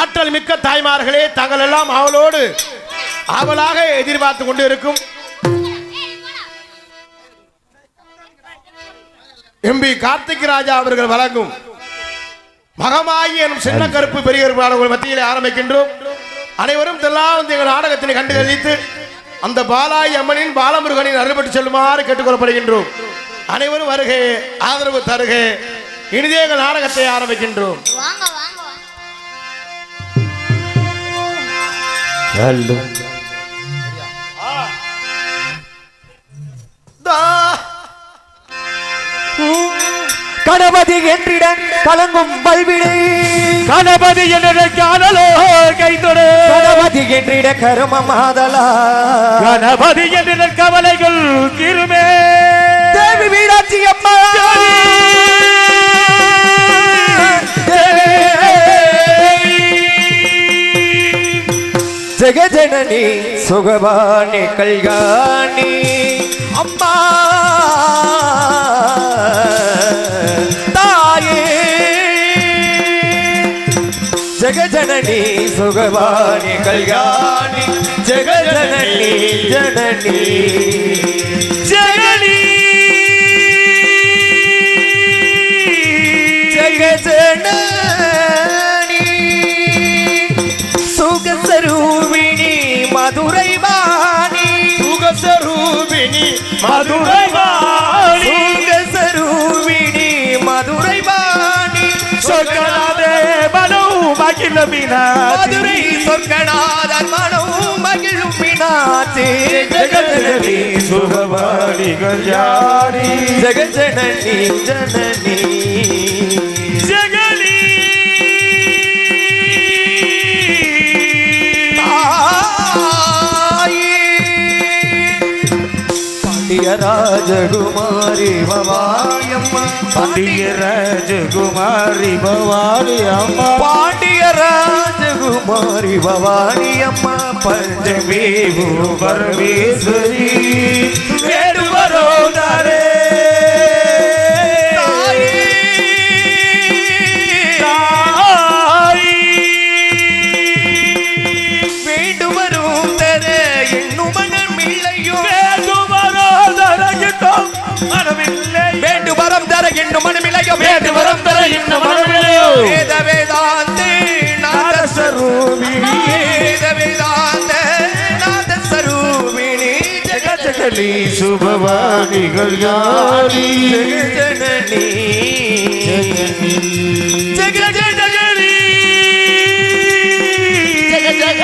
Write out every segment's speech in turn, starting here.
ஆற்றல் மிக்க தாய்மார்களே, தாங்கள் எல்லாம் அவளோடு அவளாக எதிர்பார்த்து கொண்டு இருக்கும் எம்பி கார்த்திக் ராஜா அவர்கள் வழங்கும் மகமாயி எனும் சின்ன கருப்பு பெரிய மத்தியிலே ஆரம்பிக்கின்றோம். அனைவரும் வந்து எங்கள் நாடகத்தினை கண்டு கழித்து அந்த பாலாயி அம்மனின் பாலமுருகனின் அருள்பட்டு செல்லுமாறு கேட்டுக்கொள்ளப்படுகின்றோம். அனைவரும் வருக, ஆதரவு தருக. இனிதே எங்கள் நாடகத்தை ஆரம்பிக்கின்றோம். கணபதி என்றிட கலங்கும் பல்விடை, கணபதி என்ற காதலோ கைதொடு, கணபதி என்றிட கருமம் ஆதலா, கணபதி என்ற கவலைகள் தீருமே. தேவி மீனாட்சி அம்மா, ஜெகஜனனி சுகவாணி கல்யாணி அம்மா தாயே, ஜெகஜனனி சுகவாணி கல்யாணி ஜெகஜனனி ஜனனி ஜெகனி ஜெகஜனனி சுகஸ்வரூபிணி மதுரை வாணி, சுகஸ்வரூபிணி மதுரை வாணி, சுகஸ்வரூபிணி மதுரை வாணி, சொர்க்கநாதே மனோ மகிழும் மீனாட்சி, மதுரை சொர்க்கநாதன் மனோ மகிழும் மீனாட்சி, ஜெகஜனனி சுகவாணி கல்யாணி ஜெகஜனனி ஜனனி ஜெகனி ராஜகுமாரி பவாயம்மா, பாண்டிய ராஜகுமாரி பவானி அம்மா, பாண்டிய ராஜகுமாரி பவானி அம்மா, பஞ்சமி பரமேஸ்வரி வேடுவரோ தாரே இன்னும் மனமில்லையோ, வேண்டு வரம் தர இன்னும் மனமில்லையோ, வேத வேதாந்தே நாத ஸ்வரூபிணி, வேத வேதாந்த நாத ஸ்வரூபிணி, ஜெகஜனனி சுபவாணி கல்யாணி ஜெகஜனனி ஜெகஜனனி ஜெகஜக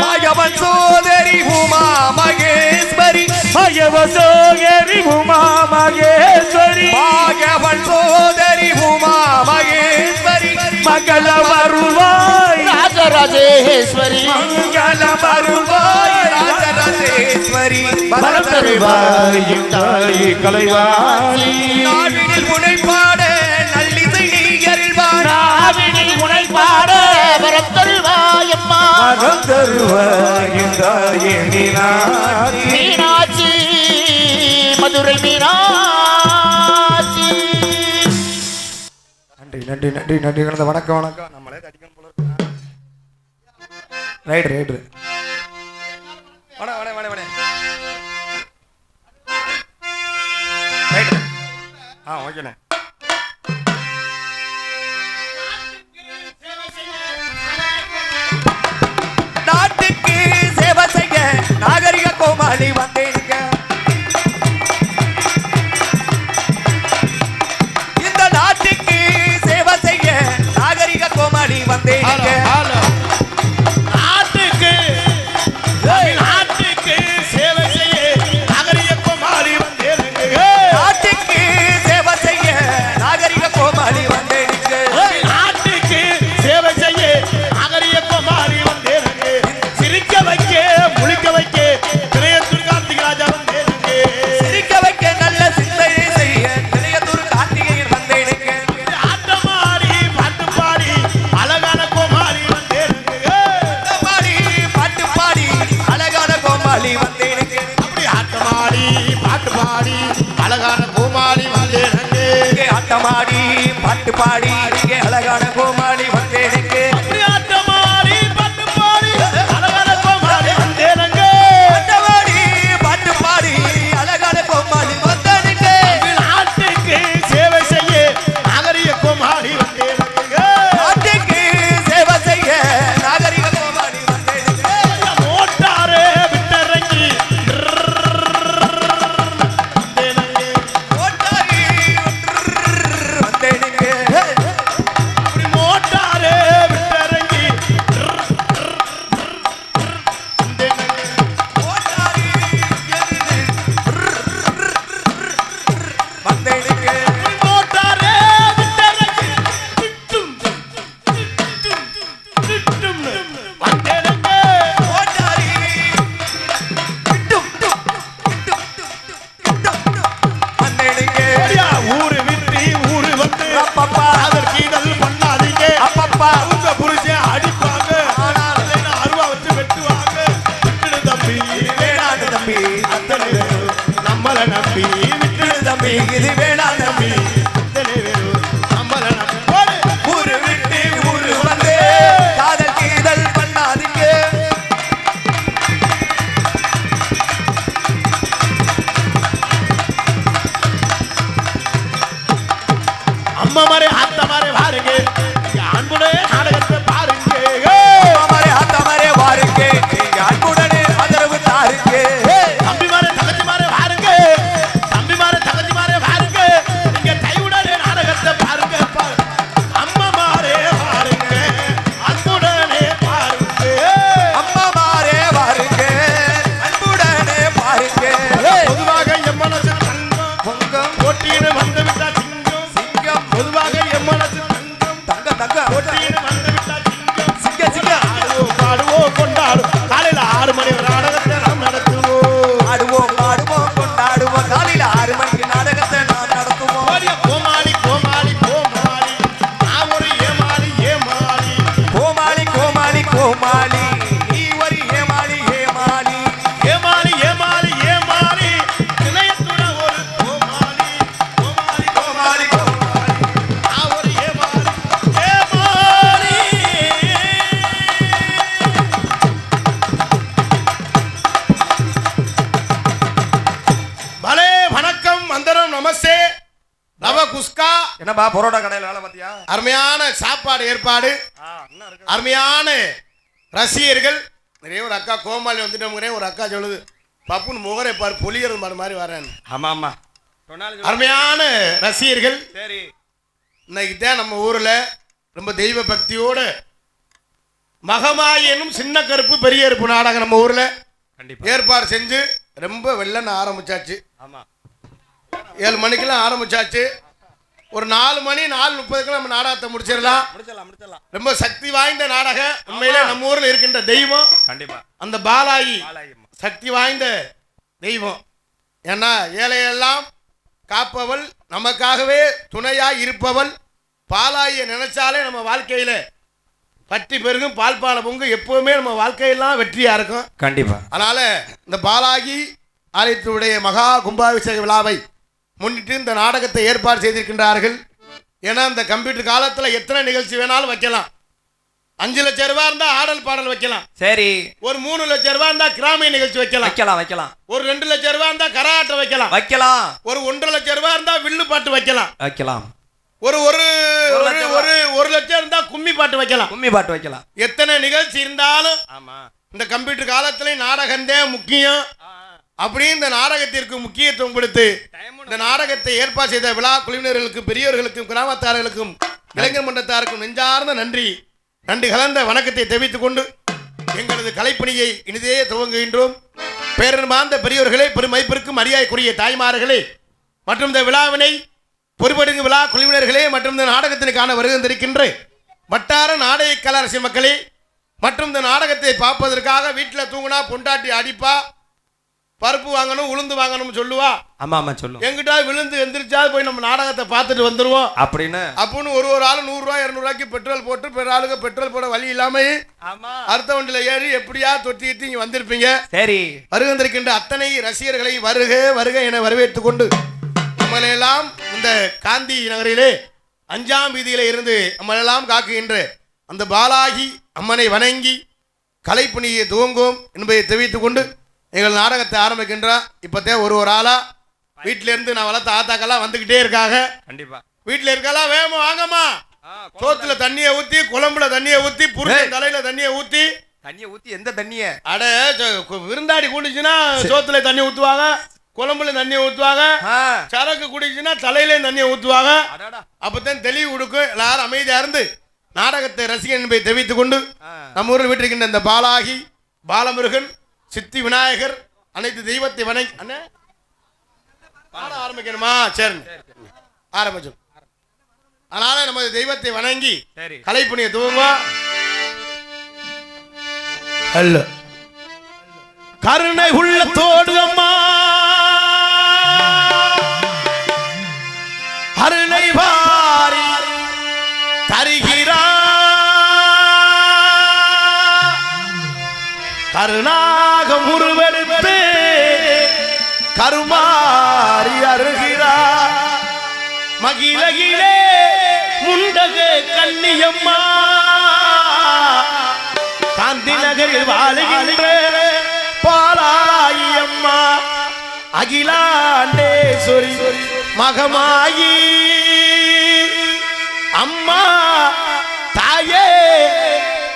மாயவன் சோதரி உமா மகேஸ்வரி, மாயவன் சோதரி உமா மகேஸ்வரி, மாயவன் சோதரி உமா மகேஸ்வரி, மங்கள வருவாய் ராஜராஜேஸ்வரி, மங்கள வருவாய் ராஜராஜேஸ்வரி, பலம் தருவாய் தாய் கலைவாணி, நாவினில் முனைப்பாட நல்லிசை நீ அருள்வாய், நாவினில் முனைப்பாட வரம் தருவாய் அம்மா, பலம் தருவாய் தாய் மீனாட்சி, மீனாட்சி மதுரை மீனாட்சி. நன்றி நன்றி நன்றி நன்றி. வணக்கம் வணக்கம். நம்மளே அடிக்கணும் போல இருக்கு. ரைட் ரைட் வண வண வண வண ரைட். ஓகேண்ணே. நாட்டுக்கு சேவை செய்ய நாகரிக கோமாளி வந்தேனுங்க, இந்த நாட்டுக்கு சேவை செய்ய நாகரிக கோமாளி வந்தேனுங்க, நாட்டுக்கு நாட்டுக்கு சேவை செய்ய நாகரிக கோமாளி வந்தேனுங்க, நாட்டுக்கு சேவை செய்ய நாகரிக கோமாளி வந்தேனுங்க, நாட்டுக்கு சேவை செய்ய நாகரிக கோமாளி வந்தேனுங்க, சிரிக்க வைக்க முழிக்க வைக்க திரையத்தூர் கார்த்திக் ராஜா வந்தேனுங்க, சிரிக்க வைக்க நல்ல சிந்தனை செய்ய திரையத்தூர் கார்த்திகையில் வந்தேனுங்க, ஆட்டமாடி பாட்டு பாடி அழகான கோமாளி வந்தேனுங்க, பாடி பாட்டு பாடி அழகான கோமாளி வந்தேனுங்க, அப்படி ஆட்டமாடி பாட்டு பாடி அழகான கோமாளி வந்தேனுங்க, ஆட்டமாடி பாட்டு பாடி அழகான கோமாளி வந்தேனுங்க, என்னப்பா பரோட்டா கடையில வேலை பார்த்தியா? அருமையான சாப்பாடு ஏற்பாடு, அருமையான ரசிகர்கள். நிறைய ஒரு அக்கா கோமாளி வந்துட்டோம். ஒரு அக்கா சொல்லுது, பப்புன்னு முகரை பாரு பொலியறது மாதிரி வரேன். ஆமா ஆமா, அருமையான ரசிகர்கள். சரி, இன்னைக்கு தான் நம்ம ஊர்ல ரொம்ப தெய்வ பக்தியோட மகமாயி எனும் சின்ன கருப்பு பெரிய கருப்பு நாடகம் நம்ம ஊர்ல ஏற்பாடு செஞ்சு ரொம்ப வெள்ளன்னு ஆரம்பிச்சாச்சு. 7 மணிக்கெல்லாம் ஆரம்பிச்சாச்சு. ஒரு 4 மணி 4:30 நம்ம நாடகத்தை முடிச்சிடலாம். ரொம்ப சக்தி வாய்ந்த நாடகம். உண்மையிலே நம்ம ஊர்ல இருக்கின்ற தெய்வம் கண்டிப்பா அந்த பாலாயி சக்தி வாய்ந்த தெய்வம். ஏன்னா ஏழையெல்லாம் காப்பவள், நமக்காகவே துணையாய் இருப்பவள். பாலாயை நினைச்சாலே நம்ம வாழ்க்கையில பற்றி பெருகும், பால்பால பொங்கு, எப்பவுமே நம்ம வாழ்க்கையெல்லாம் வெற்றியா இருக்கும் கண்டிப்பா. அதனால இந்த பாலாகி ஆலயத்தினுடைய மகா கும்பாபிஷேக விழாவை முன்னிட்டு இந்த நாடகத்தை ஏற்பாடு செய்திருக்கின்றார்கள். ஏன்னா இந்த கம்ப்யூட்டர் காலத்தில் எத்தனை நிகழ்ச்சி வேணாலும் வைக்கலாம். 5 லட்சம் ரூபாய் இருந்தா ஆடல் பாடல் வைக்கலாம். சரி, ஒரு 3 லட்சம் ரூபாய் இருந்தா கிராமிய நிகழ்ச்சி வைக்கலாம். ஒரு 2 லட்சம் ரூபாய் இருந்தா கரகாட்டம் வைக்கலாம். ஒரு 1.5 லட்சம் ரூபாய் இருந்தா வில்லு பாட்டு வைக்கலாம். ஒரு லட்சம் இருந்தா கும்மி பாட்டு வைக்கலாம். எத்தனை நிகழ்ச்சி இருந்தாலும் இந்த கம்ப்யூட்டர் காலத்துல நாடகந்தே முக்கியம். அப்படி இந்த நாடகத்திற்கு முக்கியத்துவம் கொடுத்து இந்த நாடகத்தை ஏற்பாடு செய்த விழா குழுவினர்களுக்கும் பெரியவர்களுக்கும் கிராமத்தார்களுக்கும் இளைஞர் மன்றத்தாருக்கும் நெஞ்சார்ந்த நன்றி கலந்த வணக்கத்தை தெரிவித்துக் கொண்டு எங்களது கலைப்பணியை இனிதே துவங்குகின்றோம். பேரன்பார்ந்த பெரியவர்களே, பெருமைப்பிற்கும் மரியாதைக்குரிய தாய்மார்களே மற்றும் இந்த விழாவினை பொறுப்படுங்க விழா குழுவினர்களே மற்றும் இந்த நாடகத்திற்கான வருகின்றிருக்கின்ற வட்டார நாடக கலாரசி மக்களே மற்றும் இந்த நாடகத்தை பார்ப்பதற்காக வீட்டில் தூங்கினா பொண்டாட்டி அடிப்பா, பருப்பு வாங்கணும் உளுந்து வாங்கணும்னு சொல்லுவா. ஆமா ஆமா சொல்லுவோம். எங்கிட்ட விழுந்து எந்திரிச்சா போய் நம்ம நாடகத்தை பார்த்துட்டு வந்துருவோம் அப்படின்னு ஒரு ஆளு 100 ரூபாய் 200 ரூபாய்க்கு பெட்ரோல் போட்டு பிற ஆளுக்கு பெட்ரோல் போட வழி இல்லாம அடுத்த வண்டியில ஏறி எப்படியா தொட்டிட்டு இங்க வந்திருப்பீங்க. சரி, வருகின்றிருக்கின்ற அத்தனை ரசிகர்களை வருக வருக என வரவேற்றுக் கொண்டு நம்மளெல்லாம் இந்த காந்தி நகரிலே 5ஆம் வீதியில இருந்து நம்மளெல்லாம் காக்குகின்ற அந்த பாலாகி அம்மனை வணங்கி கலைப்பணியை துவங்கும் என்பதை தெரிவித்துக் கொண்டு எங்கள் நாடகத்தை ஆரம்பிக்கின்றோம். இப்பத்தே ஒரு ஆளா வீட்டில இருந்து நான் வளர்த்த ஆத்தாக்கெல்லாம் வந்துகிட்டே இருக்காங்க. கண்டிப்பா வீட்டில் இருக்கலாம். வேகமா வாங்கம்மா. சோத்துல தண்ணியை ஊத்தி, குழம்புல தண்ணியை ஊத்தி, புருஷன் தலையில தண்ணியை ஊத்தி எந்த தண்ணிய அட விருந்தாடி கூடிச்சுன்னா சோத்துல தண்ணி ஊத்துவாங்க, குழம்புல தண்ணியை ஊத்துவாங்க, சரக்கு குடிச்சுன்னா தலையிலையும் தண்ணியை ஊத்துவாங்க. அப்பதான் தெளிவு கொடுக்கும். எல்லாரும் அமைதியா இருந்து நாடகத்தை ரசிகன் என்பதை தெரிவித்துக் கொண்டு நம்ம ஊரில் வீட்டிருக்கின்ற இந்த பாலாகி, பாலமுருகன், சித்தி விநாயகர் அனைத்து தெய்வத்தை வணங்கி ஆரம்பிக்கணுமா? சரி ஆரம்பிச்சோம். அதனால நமது தெய்வத்தை வணங்கி கலைப்பணியை துவங்குவோம். அல்ல கருணை உள்ளத்தோடு அம்மா அருளை வாரி தருகிறார். கருணாகம் உருவெடுத்து கருமாறி அருகிறார். மகிழகிலே முண்டக கன்னியம்மா காந்தி நகரில் வாழுகின்ற பாலாயி அம்மா அகிலாண்டேஸ்வரி மகமாயி அம்மா தாயே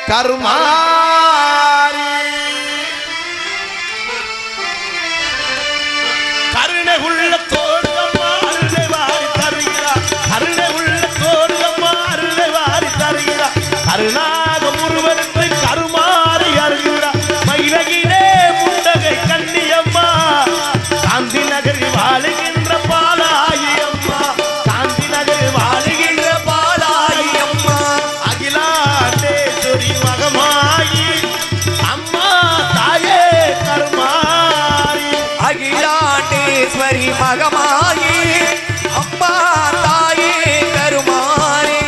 கருமாரி கருணை உள்ளத்தோடு அம்மா அருளை வாரி தருகிறார். கருணை உள்ளத்தோடு அம்மா அருளை வாரி தருகிறார். கருணாகம் ஒருவருக்கு கருமாறி அருகிறார். மயிலகிலே முண்டகை கண்ணியம்மா காந்தி நகரில் வாழுகின்ற பாலாயி அம்மா காந்தி நகரில் வாழுகின்ற பாலாயி அம்மா அகிலாண்டேஸ்வரி மகமாயி அம்மா தாயே கருமாரி அகிலாண்டேஸ்வரி மகமாயி அம்மா தாயே கருமாரி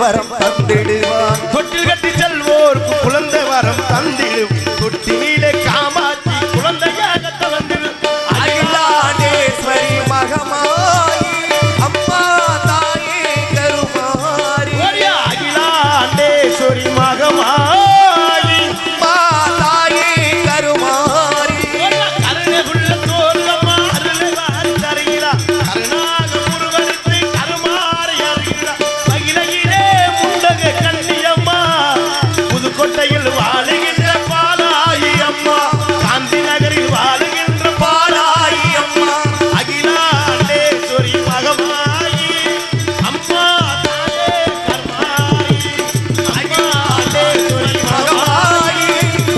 வரம் தந்திடுவான். தொட்டில் கட்டி செல்வோருக்கு குழந்தை வரம் தந்திடும். தொட்டிலே காமாட்சி குழந்தையாக வந்திடும். அகிலாண்டேஸ்வரி மகமாயி அம்மா தாயே கருமாரி. அகிலாண்டேஸ்வரி மகமாயி அம்மா தாயே கருமாரி. கருணைகுள்ள தோல்கம்மா அருளை வாரி தருகிறார். கருணாக முருகனுக்கு கருமாறி அருகிறார். மகிழகிலே முண்டக கண்ணியம்மா புதுக்கோட்டையில் வாழுகின்ற பாலாயி அம்மா. காந்தி நகரில் வாழுகின்ற பாலாயி அம்மா. அகிலாண்டேஸ்வரி மகமாயி அம்மா தாயே கருமாரி. அகிலாண்டேஸ்வரி மகமாயி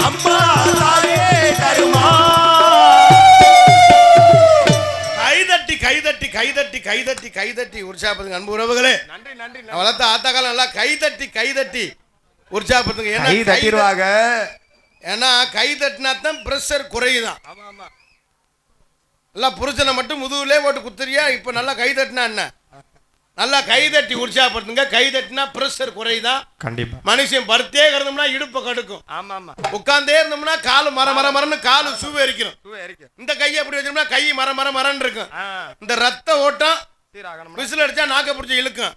அம்மா தாயே கருமா. கைதட்டி கைதட்டி கைதட்டி கைதட்டி கைதட்டி உற்சாகப்படுங்க அன்பு உறவுகளே. நன்றி நன்றி. வளர்த்த ஆத்தாக்கால நல்லா கைதட்டி கைதட்டி உற்சாகப்படுத்துங்க. கை தட்டிடுவாங்க. ஏன்னா கை தட்டினா தான் பிரஷர் குறையுதான். நல்லா புருஷனை மட்டும் முதுகுலே போட்டு குத்துறியா? இப்ப நல்லா கை தட்டினா என்ன? நல்லா கை தட்டி உற்சாகப்படுத்துங்க. கை தட்டினா பிரஷர் குறையுதான். கண்டிப்பா. மனுஷன் பருத்தே கிடந்தோம்னா இடுப்பை கடுக்கும். உட்கார்ந்தே இருந்தோம்னா காலு மர மரன்னு காலு சூவே எரிக்கணும். இந்த கையை எப்படி வச்சோம்னா கை மரன்னு இருக்கும். இந்த ரத்த ஓட்டம் விசில் அடிச்சா நாக்க பிடிச்சி இழுக்கும்.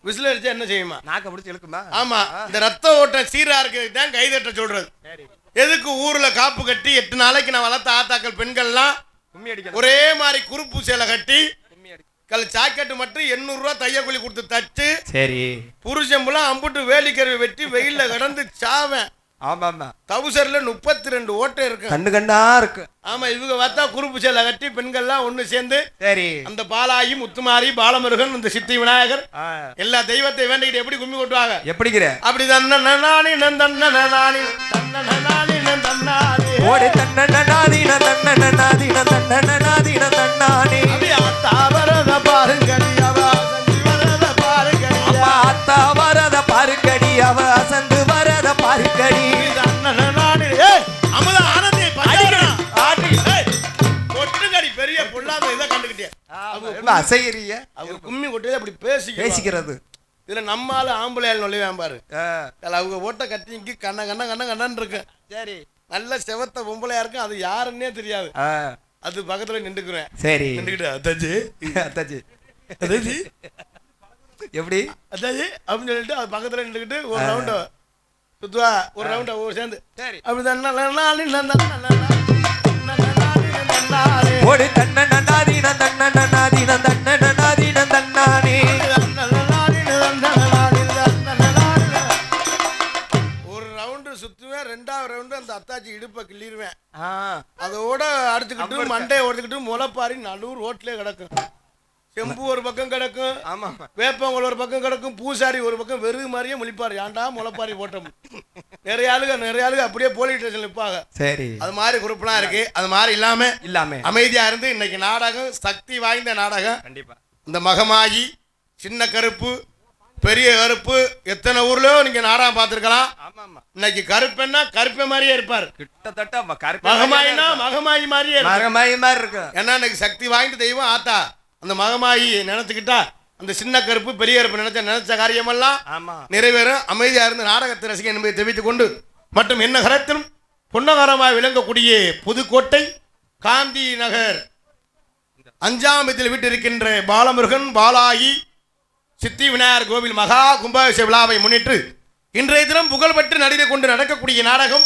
விசில் அடிச்சா என்ன செய்யுமா? நாக்க பிடிச்சி இழுக்குமா? ஆமா. இந்த ரத்த ஓட்டம் சீரா இருக்கிறதுக்கு தான் கை தட்ட சொல்றது. எதுக்கு ஊர்ல காப்பு கட்டி 8 நாளைக்கு நான் வளர்த்த ஆத்தாக்கள் பெண்கள்லாம் ஒரே மாதிரி குறுப்பு சேலை கட்டி சாக்கெட்டு மட்டும் 800 ரூபாய் தையக்கூலி கொடுத்து தச்சு. சரி. புருஷன் புள்ள அம்புட்டு வேலிக்கருவி வெட்டி வெயில்ல கடந்து சாவன். ஆமா. தவுசர்ல 32 ஓட்டை இருக்கு. கண்ணு கண்ணா இருக்கு. ஆமா. இவங்க பார்த்தா குறுப்பு சேலை கட்டி பெண்கள்லாம் ஒண்ணு சேர்ந்து சரி அந்த பாலாயி முத்துமாரி பாலமுருகன் இந்த சித்தி விநாயகர் எல்லா தெய்வத்தை வேண்டிக்கிட்டு எப்படி கும்மி கொட்டுவாங்க? எப்படிங்கிற? அப்படி தன்னானி நந்தன்னானி தன்னானி நந்தன்னானி ஓடி தன்னனாதி நந்தன்னாதி நந்தன்னாதி நந்தன்னானி. ஆத்தா வரத பாருங்கடி அவ அசந்து வரத பாருங்கடி. அம்மா ஆத்தா வரத பாருங்கடி அவ அசந்து வரத பாருங்கடி. தன்னானி ஏய் அமுதா ஆனந்தி படிக்கடா ஆட்டி ஏய் கொட்டுங்கடி பெரிய பொல்லாத இத கண்டுக்கிட்டே. அவங்க அசையறிய அவங்க கும்மி கொட்டே அப்படி பேசிக்கிறது. இதுல நம்மால ஆம்பளையால் நொல்லுவேன் பாரு. அவங்க ஓட்ட கட்டிக்கு கண்ணன்னு இருக்கு. சரி. நல்ல செவத்த பொம்பளையா இருக்கும். அது யாருன்னே தெரியாது. அது பக்கத்துல நின்றுக்குறேன். சரி. நின்றுக்கிட்டு அத்தாச்சி அத்தாச்சி அத்தாச்சி எப்படி அத்தாச்சி அப்படின்னு சொல்லிட்டு அது பக்கத்துல நின்றுக்கிட்டு ஒரு ரவுண்ட் சுத்துவா. ஒரு ரவுண்ட் ஒரு சேர்ந்து அப்படிதான் ஓடி தன்னனாதி நந்தன்னாதி நந்தன்னாதி நந்தன்னானி. ஒரு ரவுண்டு சுத்துவேன். 2வது ரவுண்டு அந்த அத்தாச்சி இடுப்பை கிள்ளிடுவேன். அதோட அடிச்சுக்கிட்டு மண்டையை ஓடிச்சுக்கிட்டு முளைப்பாரி நடுவு ரோட்லயே கிடக்கும். செம்பு ஒரு பக்கம் கிடக்கும். ஆமா. வேப்பங்கள் ஒரு பக்கம் கிடக்கும். பூசாரி ஒரு பக்கம் வெறுகு மாதிரியே முழிப்பாரு. ஏன்டா முளைப்பாரி போட்டோம். நிறைய ஆளுங்க அப்படியே போலீஸ் ஸ்டேஷன் நிற்பாங்க. சரி. அது மாதிரி குரூப்லாம் இருக்கு. அது மாதிரி இல்லாம அமைதியா இருந்து இன்னைக்கு நாடகம் சக்தி வாய்ந்த நாடகம். கண்டிப்பா. இந்த மகமாயி சின்ன கருப்பு பெரிய கருப்பு எத்தனை ஊர்லயோ நீங்க நாடகம் பார்த்திருக்கலாம். இன்னைக்கு கருப்பென்னா கருப்பை மாதிரியே இருப்பார். கிட்டத்தட்ட மகமாயினா மகமாயி மாதிரியே இருக்கு. ஏன்னா இன்னைக்கு சக்தி வாய்ந்த தெய்வம் ஆத்தா. அந்த மகமாயி நினைச்சுக்கிட்டா அந்த சின்ன கருப்பு பெரிய கருப்பு நினைச்ச காரியமெல்லாம் நிறைவேறும். அமைதியா இருந்து நாடகத்தை ரசிக்க என்பதை தெரிவித்துக் கொண்டு மற்றும் என்ன கரத்திலும் பொன்னகரமாய் விளங்கக்கூடிய புதுக்கோட்டை காந்தி நகர் 5ஆம் வீட்டில் வீட்டிருக்கின்ற பாலமுருகன் பாலாயி சித்தி விநாயகர் கோவில் மகா கும்பாபிஷேக விழாவை முன்னிட்டு இன்றைய தினம் புகழ்பெற்று நடிகை கொண்டு நடக்கக்கூடிய நாடகம்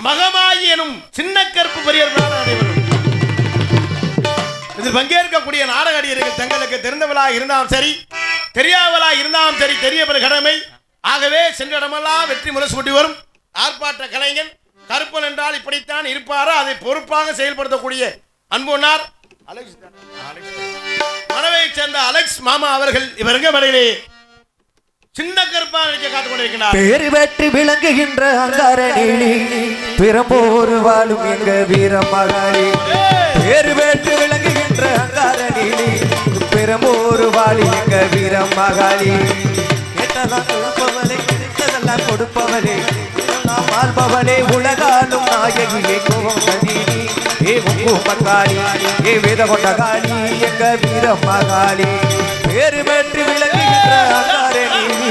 மகமாயி எனும் சின்ன கருப்பு பெரிய நடைபெறும். இதில் பங்கேற்கக்கூடிய நாடக நடிகர்கள் தங்களுக்கு தெரிந்தவளாக இருந்தாலும் சரி தெரியாதவளாக இருந்தாலும் சரி தெரியவர் கடமை. ஆகவே சென்ற இடமெல்லாம் வெற்றி முரசூட்டி வரும் ஆர்ப்பாட்ட கலைஞன் கருப்பன் என்றால் இப்படித்தான் இருப்பாரோ அதை பொறுப்பாக செயல்படுத்தக்கூடிய அன்புனார் மனவை சேர்ந்த அலெக்ஸ் மாமா அவர்கள் இவருங்க மடையிலே சின்ன கருப்பா நினைக்க காத்துக் கொண்டிருக்கிறார். பேரு வெற்றி விளங்குகின்ற அங்காரணி பிறம்போரு வாழும் எங்க வீரமகாளி. பேரு வெற்றி விளங்குகின்ற அங்காரணி பிறம்போரு வாழும் எங்க வீரமகாளி. கேட்டலாம் கொடுப்பவளே கிடைத்ததெல்லாம் கொடுப்பவளே வாழ்பவளே உலகாலும் நாயகியே கோமதி ஏ மகாளி ஏ வேத கொண்ட காளி எங்க வீரமகாளி. பேரு வெற்றி விளங்குகின்ற அங்காரணி காற்றே நீ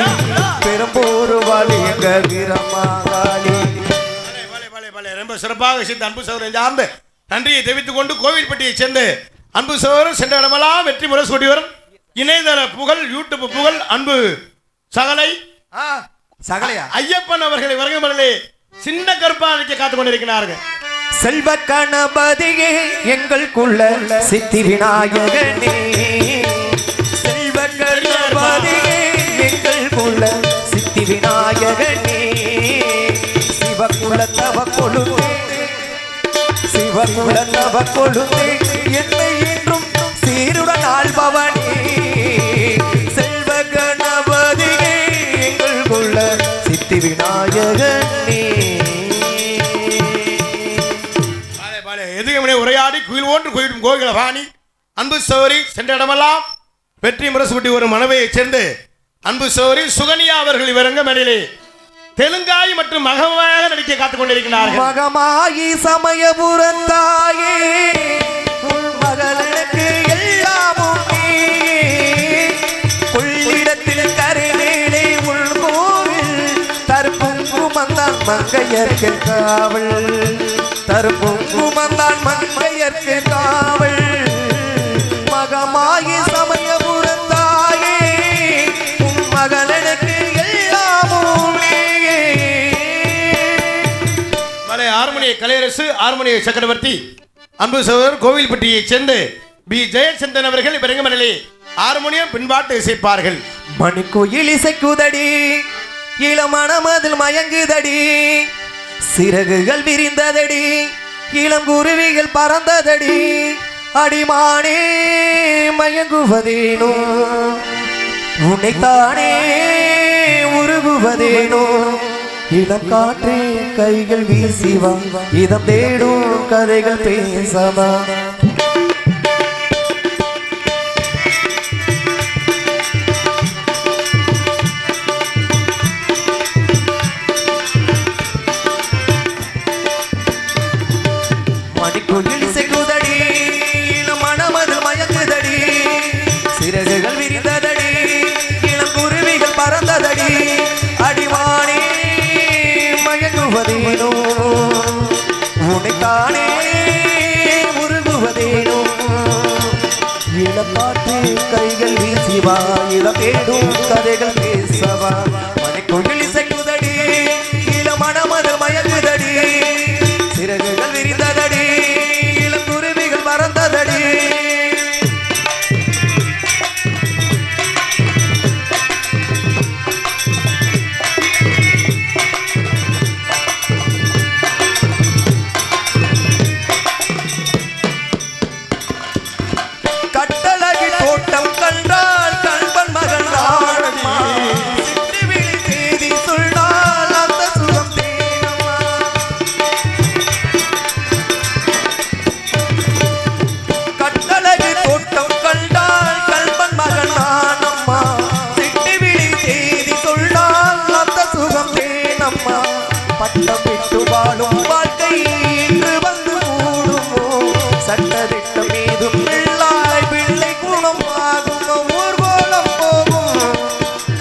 பெரும்போரு வாழி எங்க வீரமாகாளி. ரொம்ப சிறப்பாக சித்த அன்பு சகோதரன் சார்ந்த நன்றியை தெரிவித்துக் கொண்டு கோவில்பட்டியை சேர்ந்த அன்பு சகோதரர் சென்ற இடமெல்லாம் வெற்றி முரசு கொண்டு வரும் இணையதள புகழ் யூடியூப் புகழ் அன்பு சகலை சகலையா ஐயப்பன் அவர்களை வருகமலே சின்ன கருப்பானிக்க காத்துக் கொண்டிருக்கிறார்கள். செல்வ கணபதியே எங்கள் குள்ள சித்தி விநாயகனே, செல்வ கணபதியே எங்கள் குள்ள சித்தி விநாயகனே, சிவகுலத்தவ கொழுந்தே சிவகுலத்தவ கொழுந்தே என்னை என்றும் சீருடன் ஆள்பவனே, செல்வ கணபதியே எங்கள் குள்ள சித்தி விநாயகனே. எதுகமனை உரையாடி குயில் ஒன்று குயிலும் கோகில பாணி அன்பு சோரி சென்ற இடமெல்லாம் வெற்றி முரசுபட்டி ஒரு மனைவியைச் சேர்ந்து அன்பு சோரி சுகன்யா அவர்கள் இவரங்க மேலே தெலுங்காய் மற்றும் மகமாக நடிக்க காத்துக் கொண்டிருக்கிறார்கள். மகமாயி சமயபுரத்தாயே மகளுக்கு எல்லாமும் கொள்ளிடத்தில் கரைவேலை உள்கோவில் தற்புங்குமந்தான் மங்கையர்க்கு காவல், தற்புங்குமந்தான் மங்கையர்க்கு காவல். மகமாயி சமயபுரத்தாயே மகளுக்கு எல்லாமும் ஆர்மோனிய கலையரசு ஆர்மோனிய சக்கரவர்த்தி அன்பு சகோதரர் கோவில்பட்டியைச் சேர்ந்து பி ஜெயச்சந்திரன் அவர்கள் பெருங்கமனிலே ஹார்மோனியம் பின்பாட்டு இசைப்பார்கள். மணிக்குயில் இசைக்குதடி இளமனமதில் மயங்குதடி, சிறகுகள் விரிந்ததடி இளம் குருவிகள் பறந்ததடி, அடிமானே மயங்குவதேனோ உன்னைத்தானே உருகுவதேனோ, இளம் காற்றே கைகள் வீசிவா இதம் தேடும் கதைகள் பேசவா. மணிக்குயில் இசைக்குதடி இளம் மனமது மயங்குதடி, சிறகுகள் விரிந்ததடி இளம் குருவிகள் பறந்ததடி, அடிவானே மயங்குவதேனோ உன்னைத்தானே உருகுவதேனோ, இளப்பாட்டு கைகள் வீசிவா இளம் தேடும் கதைகள் பேசவா. மணிக்குயில் இசைக்குதடி இளம் மனமது மயங்குதடி, சிறகுகள் விரிந்ததடி இளம் குருவிகள் பறந்ததடி. கட்டழகி தோட்டம் கண்டால் கண்பன் மகன் ஆனம்மா, சிட்டுவிழி தேதி சொன்னால் அந்த சுகம் தேனம்மா. கட்டழகி தோட்டம் கண்டால் கண்பன் மகன் ஆனம்மா, சிட்டுவிழி தேதி சொன்னால் அந்த சுகம் தேனம்மா. பட்டம் விட்டு வாழும் வாழ்க்கை இன்று வந்து கூடுமோ, சட்டதிட்டம் மீதும் பிள்ளாய் பிள்ளை குணம் ஆகும், ஊர்கோலம் போகும்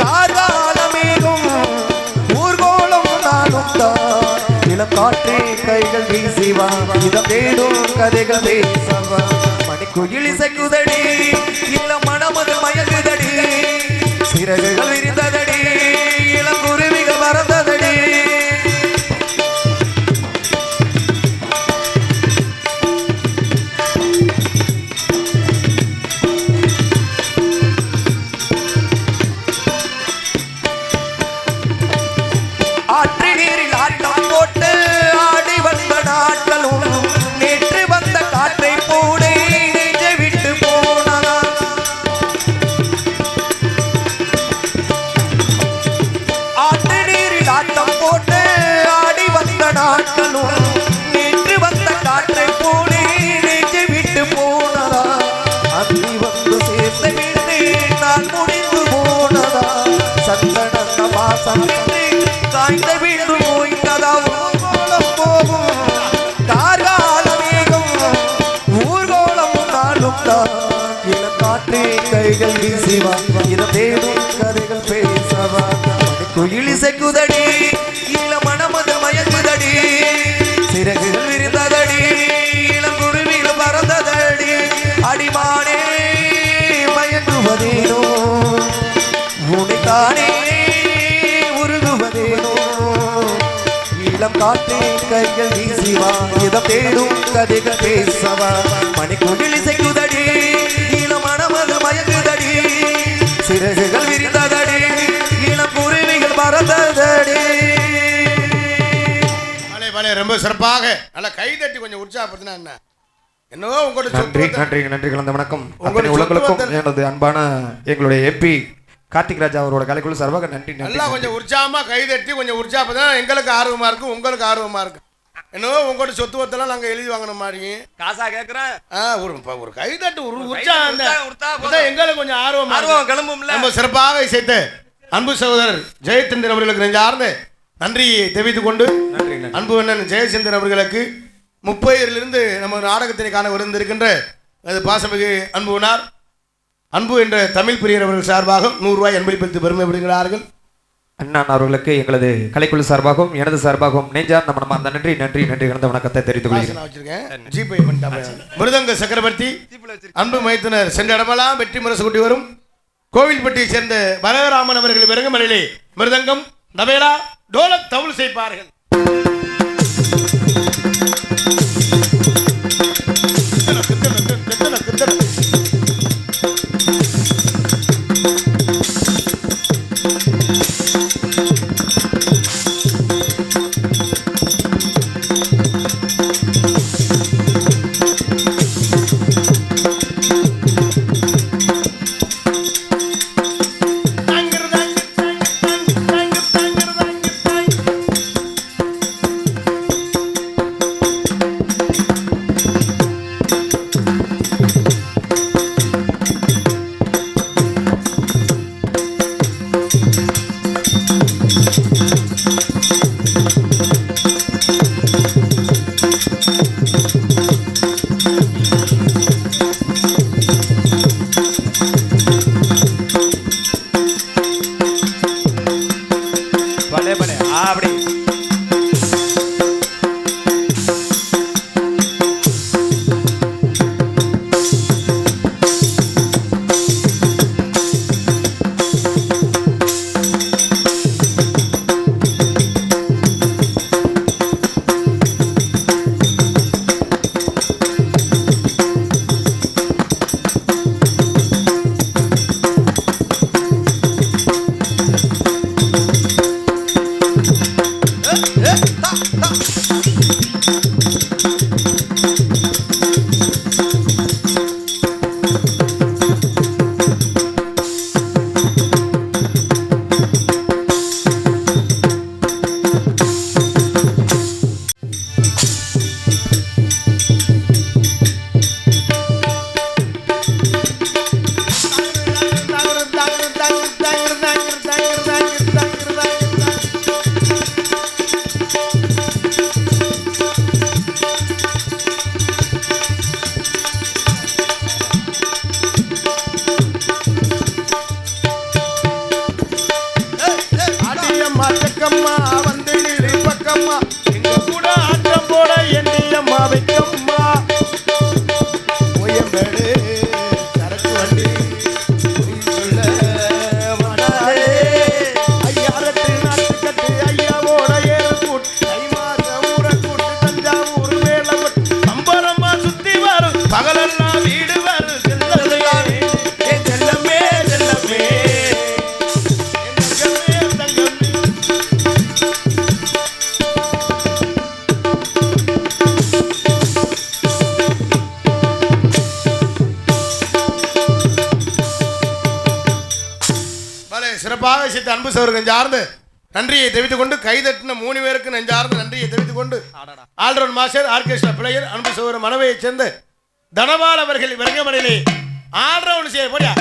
கார்காலமேகும் ஊர்கோலம் நாளும் தான். இளம் காற்றே கைகள் வீசிவா இதம் தேடும் கதைகள் பேசவா. மணிக்குயில் இசைக்குதடி இளம் மனமது மயங்குதடி, சிறகுகள் விரிந்ததடி இளம் குருவிகள் மறந்ததடி. ஆற்று நீரில் ஆட்டம் போட்டு ஆடி வந்த நாட்களும் நேற்று வந்த காற்றை போடே நெஞ்சை விட்டு போனதா. ஆற்று நீரில் ஆட்டம் போட்டு ஆடி வந்த நாட்களும் நேற்று வந்த காற்றை போடே நெஞ்சை விட்டு போனதா. அந்தி வந்து சேர்ந்த வீட்டே நான் முடிந்து போனதா. சந்தன வாசம் காய்ந்த வீடு போய்ந்ததா. ஊர்கோலம் போகும் கார்காலமேகம் ஊர்கோலம் நாளும் தான். இளம் காற்றே கைகள் வீசிவா இதம் தேடும் கதைகள் பேச மணிக்குயில் இசைக்குதடி இளம் மனமது மயங்குதடி சிறகுகள் விரிந்ததடி இளம் குருவிகள் பறந்ததடி அடிமானே மயங்குவதேனோ உனைத்தானே உருகுவதேனோ இளம் காற்றே கைகள் வீசிவா இதம் தேடும் கதைகள் பேசவா மணிக்குயில் இசைக்குதடி இளம் மனமது மயங்குதடி சிறகுகள் விரிந்ததடி இளம் குருவிகள் பறந்ததடி. ரொம்ப சிறப்பாக நல்ல கைதட்டி கொஞ்சம் உற்சாகப்படுத்தினா என்ன என்னவோ உங்களோட நன்றி நன்றி நன்றி கலந்த வணக்கம் அத்தனை உலகளுக்கும் எனது அன்பான எங்களுடைய எம்பி கார்த்திக் ராஜா அவரோட கலைக்குழு சர்வாக நன்றி. நல்லா கொஞ்சம் உற்சாகமா கைதட்டி கொஞ்சம் உற்சாகப்படுத்தினா எங்களுக்கு ஆர்வமா இருக்கும் உங்களுக்கு ஆர்வமா இருக்கு. என்னவோ உங்களோட சொத்து வத்தெல்லாம் நாங்க எழுதி வாங்கின மாதிரி காசா கேக்குறேன். ஒரு கைதட்டு ஒரு உற்சாகம் எங்களுக்கு கொஞ்சம் ஆர்வம் கிளம்பும்ல. ரொம்ப சிறப்பாக இசைத்த அன்பு சகோதரர் ஜெயச்சந்திரன் அவர்களுக்கு நெஞ்சார்ந்த நன்றியை தெரிவித்துக் கொண்டு அன்பு அண்ணன் ஜெயச்சந்திரன் அவர்களுக்கு முப்பையிலிருந்து நம்ம நாடகத்தினை காண விருந்திருக்கின்ற பாசமிகு அன்புனார் அன்பு என்ற தமிழ் பிரியர் அவர்கள் சார்பாக 100 ரூபாய் அன்பளிப்பித்து பெருமைப்படுகிறார்கள். அண்ணன் அவர்களுக்கு எங்களது கலைக்குழு சார்பாகவும் எனது சார்பாகவும் நெஞ்சார்ந்த மனமார்ந்த நன்றி நன்றி நன்றி கலந்த வணக்கத்தை தெரிவித்துக் கொள்கிறேன். மிருதங்க சக்கரவர்த்தி அன்பு மைத்துனர் சென்ற இடமெல்லாம் வெற்றி முரசு கூட்டி வரும் கோவில்பட்டியை சேர்ந்த பலராமன் அவர்கள் விரங்கமலையிலே மிருதங்கம் நபேலா டோலக் தவுள் செய்ப்பார்கள். சிறப்பாக இசைத்த அன்பு சகோதரர் நெஞ்சார்ந்து நன்றியை தெரிவித்துக் கொண்டு கைதட்டின 3 பேருக்கு நெஞ்சார்ந்து நன்றியை தெரிவித்துக் கொண்டு ஆல்ரவுண்ட் மாஸ்டர் ஆர்கெஸ்ட்ரா பிளேயர் அன்பு சகோதரர் மனவையைச் சேர்ந்த தனபால் அவர்கள் விரங்கமலையிலே ஆல்ரவுண்ட் செய்ய போடியா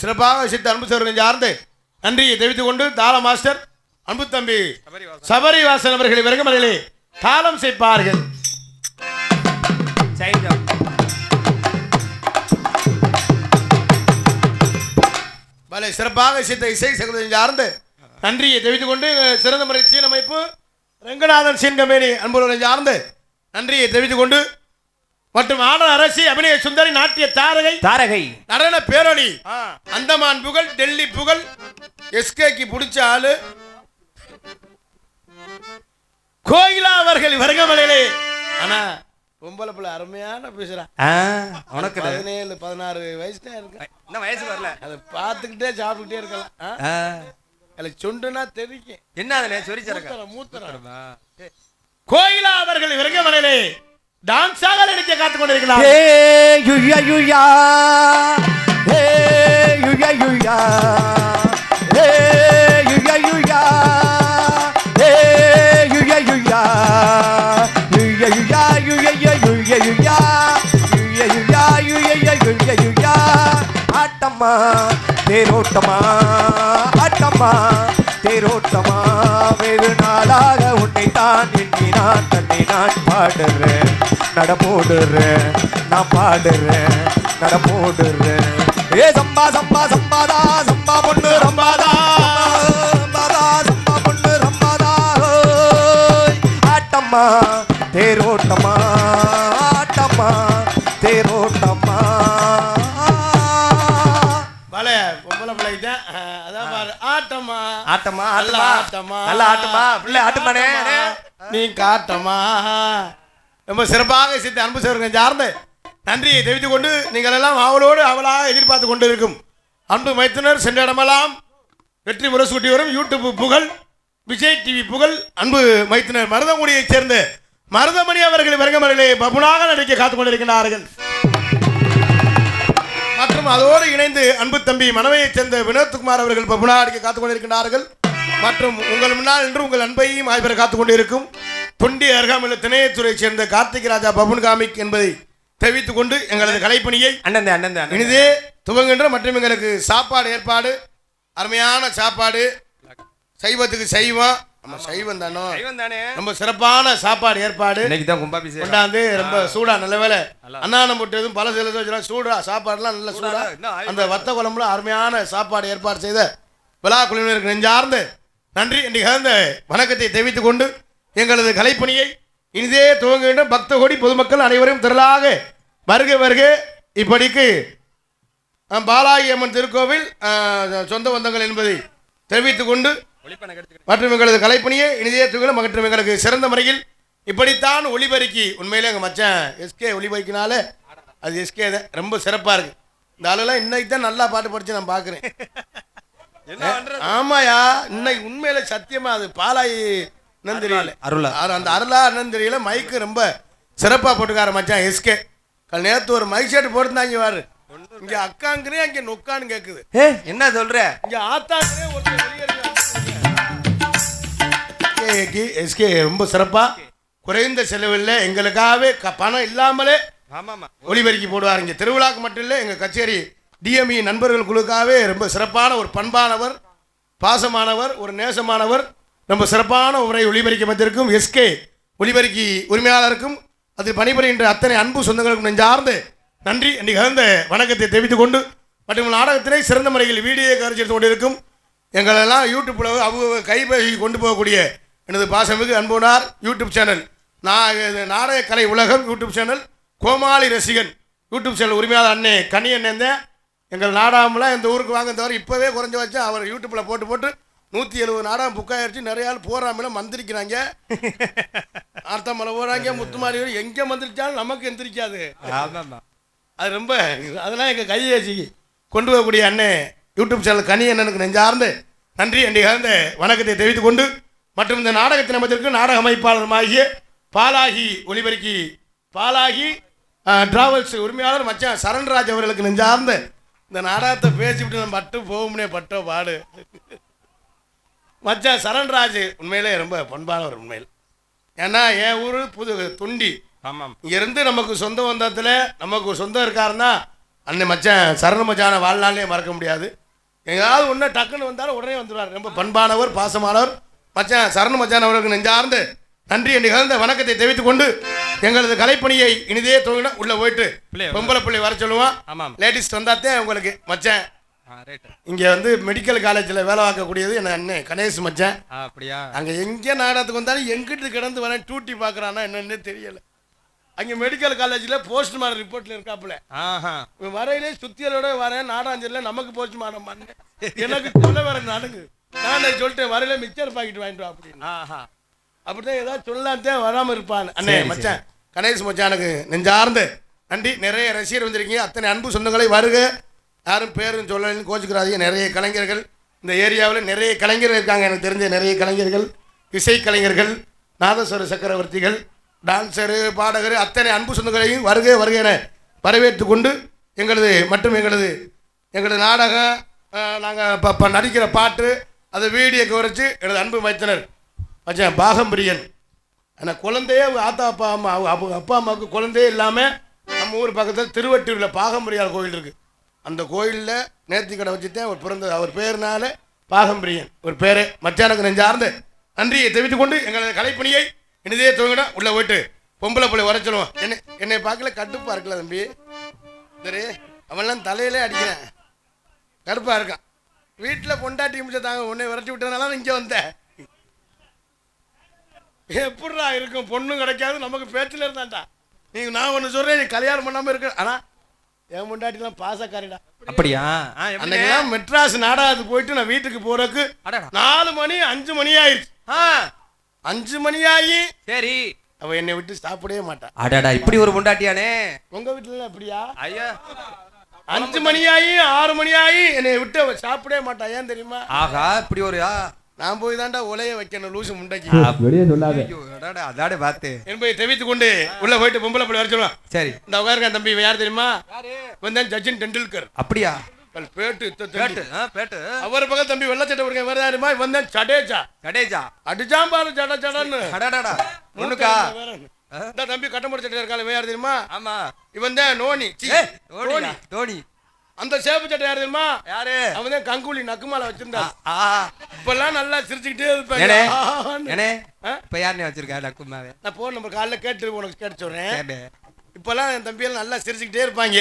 சிறப்பாக சித்த அன்பு சோழர்கள் சார்ந்து நன்றியை தெரிவித்துக் கொண்டு தாள மாஸ்டர் அன்பு தம்பி சபரிவாசன் அவர்களை விரங்கமலையிலே தாளம் செய்ப்பார்கள். பல சிறப்பாக சித்த இசை சகோதரன் சார்ந்து நன்றியை தெரிவித்துக் கொண்டு சிறந்த முறை சீனமைப்பு ரங்கநாதன் சீன்கம்பெனி அன்புடன் சார்ந்து நன்றியை தெரிவித்துக் கொண்டு மற்றும் ஆடல் அரசி அபிநய சுந்தரி நாட்டிய தாரகை நடன பேரொழி அந்தமான் புகழ் டெல்லி புகழ் எஸ்கேக்கு பிடிச்ச ஆளு கோயிலா அவர்கள் வருகமலையிலே. ஆனா பொம்பளை பிள்ளை அருமையான பேசுறா. உனக்கு 17-16 வயசு தான் இருக்கு. இன்னும் வயசு வரல. அதை பார்த்துக்கிட்டே சாப்பிட்டுட்டே இருக்கலாம். அதுல சொண்டுனா தெரிக்கும். என்ன அதுல சொரிச்சறக்க மூத்தரமா கோயிலா அவர்கள் வருகமலையிலே டான்ஸாக நடிக்க காத்துக் கொண்டிருக்கிறார். ஆட்டம்மா தேரோட்டமா ஆட்டம்மா தேரோட்டமா வெகு நாளாக உன்னை தான் எண்ணி நான் தன்னை நான் பாடுறேன் நடப்போடுறேன் நான் பாடுறேன் நடப்போடுறேன். ஏ சம்பா சம்பா சம்பாதா சம்பா பொண்ணு ரம்பாதா சம்பாதா சம்பா பொண்ணு ரம்பாதா ஆட்டம்மா தேரோட்டமா ஆட்டம்மா தேரோட்டமா. பொம்பளை பிள்ளைகிட்ட அதான் பாரு ஆட்டமா ஆட்டமா ஆட்டமா நல்ல ஆட்டமா பிள்ளை ஆட்டமானே நீ காட்டமா. ரொம்ப சிறப்பாக சித்த அன்பு சோழர்கள் சார்ந்து நன்றியை தெரிவித்துக் கொண்டு நீங்கள் எல்லாம் அவளோடு அவளாக எதிர்பார்த்து கொண்டு இருக்கும் அன்பு மைத்துனர் சென்ற இடமெல்லாம் வெற்றி முரசூட்டி வரும் யூடியூப் புகழ் விஜய் டிவி புகழ் அன்பு மைத்துனர் மருதங்குடியைச் சேர்ந்த மருதமணி அவர்கள் வருகமலையிலே பபுனாக நடிக்க காத்துக் கொண்டிருக்கிறார்கள். மற்றும் அதோடு இணைந்து அன்பு தம்பி மனவையைச் சேர்ந்த வினோத்குமார் அவர்கள் பபுனா நடிக்க காத்துக் கொண்டிருக்கிறார்கள். மற்றும் உங்கள் முன்னால் இன்று உங்கள் அன்பையும் ஆய்வரை காத்துக் கொண்டிருக்கும் தொண்டி அருகாமையில் திணையத்துறை சேர்ந்த கார்த்திக் ராஜா பபுன் காமிக் என்பதை தெரிவித்துக் கொண்டு எங்களது கலைப்பணியை இனிதே துவங்குகின்ற மற்றும் எங்களுக்கு சாப்பாடு ஏற்பாடு அருமையான சாப்பாடு சைவத்துக்கு சைவம் நம்ம சைவம் தானே ரொம்ப சிறப்பான சாப்பாடு ஏற்பாடு கொண்டாந்து ரொம்ப சூடா நல்ல வேலை அன்னானம் போட்டு எதுவும் பல சில சூடா சாப்பாடுலாம் நல்ல சூடா அந்த வத்த குழம்புல அருமையான சாப்பாடு ஏற்பாடு செய்த விழா குழுவினருக்கு நெஞ்சார்ந்து நன்றி என்று கலந்த வணக்கத்தை தெரிவித்துக் கொண்டு எங்களது கலைப்பணியை இனிதே துவங்க வேண்டும். பக்த கோடி பொதுமக்கள் அனைவரும் திரளாக வருக வருக. இப்படிக்கு பாலாயி அம்மன் திருக்கோவில் சொந்த பந்தங்கள் என்பதை தெரிவித்துக் கொண்டு மற்றும் எங்களது கலைப்பணியை இனிதே துவங்க மற்றும் எங்களுக்கு சிறந்த முறையில் இப்படித்தான் ஒளிபெருக்கி உண்மையிலே எங்கள் மச்சான் எஸ்கே ஒளிபெருக்கினால அது எஸ்கே தான் ரொம்ப சிறப்பாக இருக்கு. இந்த ஆளெல்லாம் இன்னைக்கு தான் நல்லா பாட்டு படித்து நான் பார்க்குறேன். ஆமாயா இன்னைக்கு உண்மையில சத்தியமா அது பாலாயி என்னன்னு தெரியல அந்த அருளா என்னன்னு தெரியல மைக்கு ரொம்ப சிறப்பா போட்டுக்கார மச்சான் எஸ்கே. நேற்று ஒரு மைக் செட் போட்டுருந்தாங்க வாரு இங்க அக்காங்கிறே அங்க நொக்கான்னு கேக்குது. என்ன சொல்ற இங்க ஆத்தாங்கிறே எஸ்கே ரொம்ப சிறப்பா குறைந்த செலவில் எங்களுக்காகவே பணம் இல்லாமலே ஒளிபெருக்கி போடுவார். இங்க திருவிழாக்கு மட்டும் இல்லை எங்க கச்சேரி டிஎம்இ நண்பர்கள் குழுக்காகவே ரொம்ப சிறப்பான ஒரு பண்பானவர் பாசமானவர் ஒரு நேசமானவர் ரொம்ப சிறப்பான உரை ஒளிபெருக்கி வந்திருக்கும் எஸ்கே ஒளிபெருக்கி உரிமையாளருக்கும் அதில் பணிபுரிகின்ற அத்தனை அன்பு சொந்தங்களுக்கும் நெஞ்சார்ந்து நன்றி என்று கலந்த வணக்கத்தை தெரிவித்துக் கொண்டு மற்றும் நாடகத்திலே சிறந்த முறையில் வீடியோ கருத்து கொண்டிருக்கும் எங்களெல்லாம் யூடியூப்பில் அவங்க கைபேசி கொண்டு போகக்கூடிய எனது பாசமிகு அன்புனார் யூடியூப் சேனல் நாடக கலை உலகம் யூடியூப் சேனல் கோமாளி ரசிகன் யூடியூப் சேனல் உரிமையாளர் அண்ணே கனி அண்ணன் தான் எங்கள் நாடகம்லாம் இந்த ஊருக்கு வாங்க தவிர இப்போவே குறைஞ்ச வச்சு அவர் யூடியூப்பில் போட்டு 170 நாடகம் புக் ஆயிடுச்சு. நிறைய ஆள் போறாமல மந்திரிக்கிறாங்க அர்த்தமலை போறாங்க முத்துமாரி எங்கே மந்திரிச்சாலும் நமக்கு எந்திரிக்காது. அது ரொம்ப அதெல்லாம் எங்கள் கையேசி கொண்டு போகக்கூடிய அண்ணன் யூடியூப் சேனல் கனி அண்ணனுக்கு நெஞ்சார்ந்து நன்றி என்று கலந்த வணக்கத்தை தெரிவித்துக் கொண்டு மற்றும் இந்த நாடகத்தின் அமைத்திற்கு நாடக அமைப்பாளருமாகிய பாலாகி ஒளிபெருக்கி பாலாகி டிராவல்ஸ் உரிமையாளர் மச்சான் சரண்ராஜ் அவர்களுக்கு நெஞ்சார்ந்த இந்த நாடகத்தை பேசிவிட்டு நம்ம மட்டும் போகும்னே பட்டோ பாடு மச்சான் சரண்ராஜ் உண்மையிலே ரொம்ப பண்பானவர் உண்மையில். ஏன்னா என் ஊர் புது தொண்டி இங்கேருந்து நமக்கு சொந்த பந்தத்தில் நமக்கு சொந்தம் இருக்காருன்னா அண்ணன் மச்சான் சரண மச்சான வாழ்நாளே மறக்க முடியாது. எங்கேயாவது ஒன்று டக்குன்னு வந்தாலும் உடனே வந்துடுவார். ரொம்ப பண்பானவர், பாசமானவர். மச்சான் சரண மச்சான் அவர்களுக்கு நெஞ்சார்ந்து நன்றி நிகழ்ந்த வணக்கத்தை தெரிவித்துக் கொண்டு எங்களது கலைப்பணியை இனிதே துவங்கினா உள்ள போயிட்டு பொம்பளை பிள்ளை வர சொல்லுவான். லேடிஸ்ட் வந்தாத்தே உங்களுக்கு மச்சான் இங்க வந்து மெடிக்கல் காலேஜில் வேலை பார்க்கக்கூடியது என்ன அண்ணன் கணேஷ் மச்சான். அப்படியா? அங்க எங்கே நாடகத்துக்கு வந்தாலும் எங்கிட்டு கிடந்து வரேன் டூட்டி பார்க்குறான்னா என்னன்னு தெரியல. அங்கே மெடிக்கல் காலேஜில் போஸ்ட்மார்டம் ரிப்போர்ட்ல இருக்காப்புல. வரையிலே சுத்தியலோட வரேன் நாடாஞ்சலில் நமக்கு போஸ்ட்மார்டம் பண்ணேன். எனக்கு சொல்ல வர நாடுங்க. நான் சொல்லிட்டேன் வரையில மிக்சர் பாக்கெட் வாங்கிட்டு வா அப்படின்னு. அப்படிதான் ஏதாவது சொல்லாத்தே வராமல் இருப்பான். அண்ணே மச்சான் கணேஷ் மச்சானுக்கு நெஞ்சார்ந்து நன்றி. நிறைய ரசிகர் வந்திருக்கீங்க. அத்தனை அன்பு சொந்தங்களை வருக. யாரும் பேரும் சொல்லலன்னு கோச்சுக்கிறாதீங்க. நிறைய கலைஞர்கள் இந்த ஏரியாவில் நிறைய கலைஞர்கள் இருக்காங்க. எனக்கு தெரிஞ்ச நிறைய கலைஞர்கள், இசை கலைஞர்கள், நாதஸ்வர சக்கரவர்த்திகள், டான்ஸரு, பாடகர், அத்தனை அன்பு சொந்தங்களையும் வருக வருக என வரவேற்று கொண்டு எங்களது நாடகம், நாங்கள் இப்போ நடிக்கிற பாட்டு, அதை வீடியோ குறைச்சி எனது அன்பு மைத்தனர் மச்சான் பாகம்பிரியன். ஆனால் குழந்தையே அவங்க ஆத்தா அப்பா அம்மா அவங்க அப்பா அம்மாவுக்கு குழந்தையே இல்லாமல் நம்ம ஊர் பக்கத்தில் திருவட்டூரில் பாகம்பிரியார் கோயில் இருக்குது. அந்த கோயிலில் நேர்த்திக்கடை வச்சுட்டேன் அவர் பிறந்தது. அவர் பேர்னால பாகம்பிரியன் ஒரு பேர். மச்சானுக்கு நெஞ்சார்ந்து நன்றியை தெரிவித்துக் கொண்டு எங்களது கலைப்பணியை இனிதே துவங்கினா உள்ளே போயிட்டு பொம்பளை பிள்ளை வர சொல்லுவான். என்னை பார்க்கல கடுப்பாக இருக்கல தம்பி. சரி அவன்லாம் தலையிலே அடிக்கிறேன், கடுப்பாக இருக்கான். வீட்டில் பொண்டாட்டி முடிச்ச தாங்க உன்னை விரட்டி விட்டதுனால இங்கே வந்தேன். எப்படா இருக்கும், பொண்ணும் கிடைக்காது நமக்கு பேச்சில் இருந்தான்டா. நீங்கள் நான் ஒன்று சொல்கிறேன், நீ கல்யாணம் பண்ணாமல் இருக்க. ஆனால் என் பொண்டாட்டிலாம் பாசக்காரிடா. அப்படியா? அன்னைக்கெல்லாம் மெட்ராஸ் நாடகத்துக்கு போயிட்டு நான் வீட்டுக்கு போறதுக்கு 4 மணி 5 மணி ஆயிடுச்சு. 5 மணி ஆகி சரி அவ என்னை விட்டு சாப்பிடவே மாட்டான். அடடா, இப்படி ஒரு பொண்டாட்டியானே உங்க வீட்டுல அப்படியா? ஐயா 5 மணி ஆகி 6 மணி ஆகி என்னை விட்டு அவ சாப்பிடவே மாட்டான். ஏன் தெரியுமா? ஆகா, இப்படி ஒரு நான் போய் தாண்டா உலைய வைக்கணும் லூசு முண்டைக்கு. வெளியே சொல்லாத. அதாட பார்த்து என்பதை தெரிவித்துக் கொண்டு உள்ள போயிட்டு பொம்பளை பிள்ளை வர சொல்லுவான். சரி இந்த உட்காருங்க தம்பி. யார் தெரியுமா? வந்தான் சச்சின் டெண்டுல்கர். அப்படியா? பேட்டு பேட்டு அவர் பக்கம் தம்பி வெள்ளச்சட்டை விடுங்க. வேற யாருமா? வந்தேன் சடேஜா. அடிச்சாம் பாரு ஜட ஜடன்னு. அடடா முன்னுக்கா இந்த தம்பி கட்டமோட சட்டை இருக்கால. யார் தெரியுமா? ஆமா இவன் தான் நோனி. தோனி. அந்த சேப்பு சட்டை யார் தெரியுமா? யாரு? அவன் தான் கங்குலி நக்குமால வச்சிருந்தா. இப்பெல்லாம் நல்லா சிரிச்சுக்கிட்டே இருப்பேன். இப்ப யாருன்னு வச்சிருக்கா நக்குமாவே? நான் போன் நம்பர் காலைல கேட்டு உனக்கு கேட்டு சொல்றேன். இப்பெல்லாம் என் தம்பியெல்லாம் நல்லா சிரிச்சுக்கிட்டே இருப்பாங்க.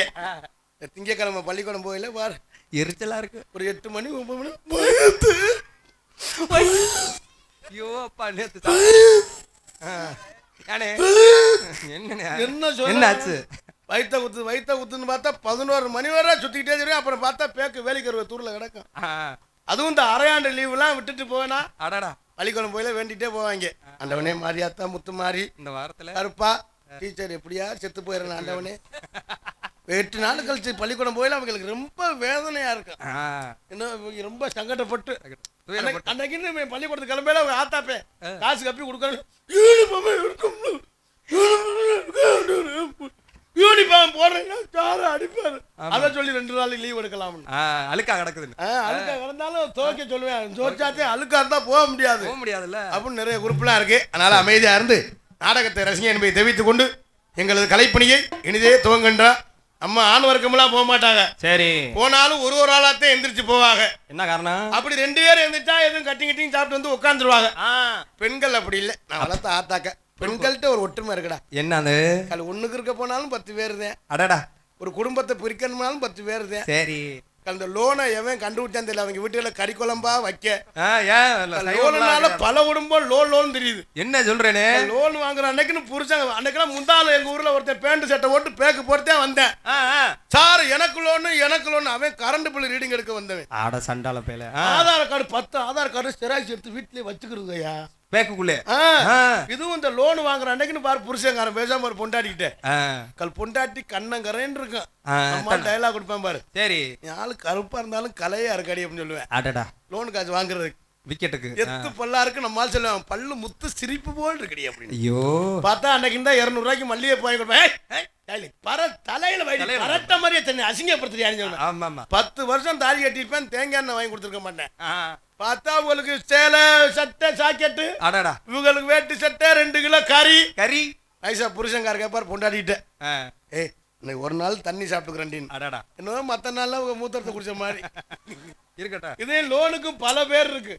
திங்கக்கிழமை பள்ளிக்கூடம் போயில பாரு எரிச்சலா இருக்கு. ஒரு 8 மணி 9 மணி ஐயோ அப்பா நேத்து என்னாச்சு? வைத்த குத்துன்னு பார்த்தா 11 மணி வரை சுத்திக்கிட்டே தெரியும். அப்புறம் பார்த்தா பேக்கு வேலைக்கு தூர்ல கிடக்கும். அதுவும் இந்த அரையாண்டு லீவுலாம் விட்டுட்டு போவேனா அடடா பள்ளிக்கூடம் போயில வேண்டிகிட்டே போவாங்க. ஆண்டவனே மாரியாத்தா முத்து மாறி இந்த வாரத்துல கருப்பா டீச்சர் எப்படியா செத்து போயிடணும் ஆண்டவனே. 8 நாள் கழிச்சு பள்ளிக்கூடம் போயில அவங்களுக்கு ரொம்ப வேதனையா இருக்கும். என்ன ரொம்ப சங்கடப்பட்டு அன்னைக்கு பள்ளிக்கூடத்துக்கு கிளம்பையில அவங்க ஆத்தாப்பே காசு கப்பி கொடுக்கணும். யூனிஃபார்ம் போடுறீங்க சாரு அடிப்பாரு. அதை சொல்லி 2 நாளைக்கு லீவ் எடுக்கலாம். அழுக்கா கிடக்குது. அழுக்கா கிடந்தாலும் துவைக்க சொல்லுவேன். துவைச்சாத்தே அழுக்கா இருந்தா போக முடியாதுல்ல அப்படின்னு நிறைய குரூப்லாம் இருக்கு. அதனால அமைதியா இருந்து நாடகத்தை ரசிங்க என்பதை தெரிவித்துக் கொண்டு எங்களது கலைப்பணியை இனிதே துவங்குகின்றார். நம்ம ஆண் வர்க்கம்லாம் போக மாட்டாங்க. சரி போனாலும் ஒரு ஆளாத்தான் எந்திரிச்சு போவாங்க. என்ன காரணம்? அப்படி 2 பேர் எந்திரிச்சா எதுவும் கட்டிங் சாப்பிட்டு வந்து உட்காந்துருவாங்க. பெண்கள் அப்படி இல்லை. நான் வளர்த்த ஆத்தாக்க பெண்கள்கிட்ட ஒரு ஒற்றுமை இருக்குடா. என்னது? ஒண்ணுக்கு இருக்க போனாலும் 10 பேர் தான். அடடா, ஒரு குடும்பத்தை பிரிக்கணும்னாலும் 10 பேர் தான். சரி அந்த லோனை எவன் கண்டுபிடிச்சான்னு தெரியல. அவங்க வீட்டுல கறி குழம்பா வைக்க லோனால பல குடும்பம் லோன் தெரியுது. என்ன சொல்றேனே? லோன் வாங்குற அன்னைக்குன்னு புருஷன் அன்னைக்கெல்லாம் முந்தாலும் எங்க ஊர்ல ஒருத்தன் பேண்ட் சட்டை போட்டு பேக்கு போட்டுதே வந்தேன். சார் எனக்கு லோன் அவன் கரண்ட் பில் ரீடிங் எடுக்க வந்தவன். ஆட சண்டால பேல ஆதார் கார்டு 10 ஆதார் கார்டு ஸ்டெராய்ஸ் எடுத்து வீட்லயே வச்சுக்கிறதுயா பேக்குள்ளே. இதுவும் இந்த லோன் வாங்குற அன்னைக்குன்னு பாரு புருஷங்காரன் பேசாம ஒரு பொண்டாட்டிக்கிட்ட பொண்டாட்டி கண்ணங்கரேன்னு இருக்கும். அம்மா டயலாக் கொடுப்பேன் பாரு. சரி ஆளு கருப்பா இருந்தாலும் கலையா இருக்காடி அப்படின்னு சொல்லுவேன். அடடா லோன் காசு வாங்குறதுக்கு விக்கெட்டுக்கு எத்து பல்லா இருக்கு. நம்மால் சொல்லுவேன் பல்லு முத்து சிரிப்பு போல் இருக்கடி அப்படின்னு. ஐயோ பார்த்தா அன்னைக்கு இருந்தா 200 ரூபாய்க்கு மல்லிகை வாங்கி கொடுப்பேன். தலையில பரட்ட மாதிரியே தண்ணி அசிங்கப்படுத்துறியா? 10 வருஷம் தாலி கட்டிருப்பேன். தேங்காய் எண்ணெய் வாங்கி கொடுத்துருக்க மாட்டேன். பார்த்தா உங்களுக்கு சேலை சட்டை சாக்கெட்டு. அடடா இவங்களுக்கு வேட்டு சட்டை 2 கிலோ கறி. ஐசா புருஷங்கார கேப்பார் பொண்டாடிட்டு. ஏய் இன்னைக்கு ஒரு நாள் தண்ணி சாப்பிட்டுக்கிறேன். அடடா என்ன மத்த நாள்ல உங்க மூத்திரத்தை குடிச்ச மாதிரி இருக்கட்டா. இதே லோனுக்கும் பல பேர் இருக்கு.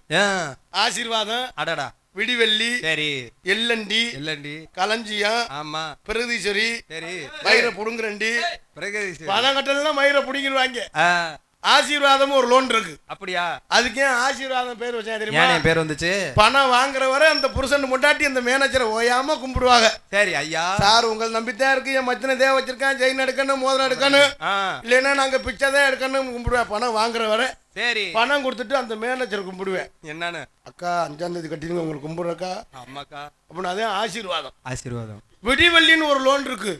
ஆசீர்வாதம், அடடா, விடிவெள்ளி, சரி, எல்லண்டி, இல்லண்டி, களஞ்சியம், ஆமா, பிரகதீஸ்வரி, சரி, மயிரை புடுங்குறண்டி, பிரகதீஸ்வரி, பணம் கட்டலாம் மயிரை புடிங்கிடுவாங்க. ஆசீர்வாதம் ஒரு லோன் இருக்கு. அப்படியா? அதுக்கே ஆசீர்வாதம் பேர் வச்சா தெரியுமா? ஏன் பேர் வந்துச்சு? பணம் வாங்குற வரை அந்த புருஷன் முண்டாட்டி அந்த மேனேஜரை ஓயாம கும்பிடுவாங்க. சரி ஐயா, சார் உங்கள் நம்பித்தான் இருக்கு, என் மச்சனை தேவை வச்சிருக்கான், ஜெயின் எடுக்கணும், மோதிரம் எடுக்கணும், இல்லைன்னா நாங்க பிச்சை தான் எடுக்கணும் கும்பிடுவேன். பணம் வாங்குற வரை சரி பணம் கொடுத்துட்டு அந்த மேனேஜர் கும்பிடுவேன். என்னன்னு? அக்கா 5ஆம் தேதி கட்டிடுங்க உங்களுக்கு கும்பிடுறக்கா. அம்மாக்கா அப்படின்னு அதே ஆசீர்வாதம். ஆசீர்வாதம். விடிவெள்ளின்னு ஒரு லோன் இருக்கு.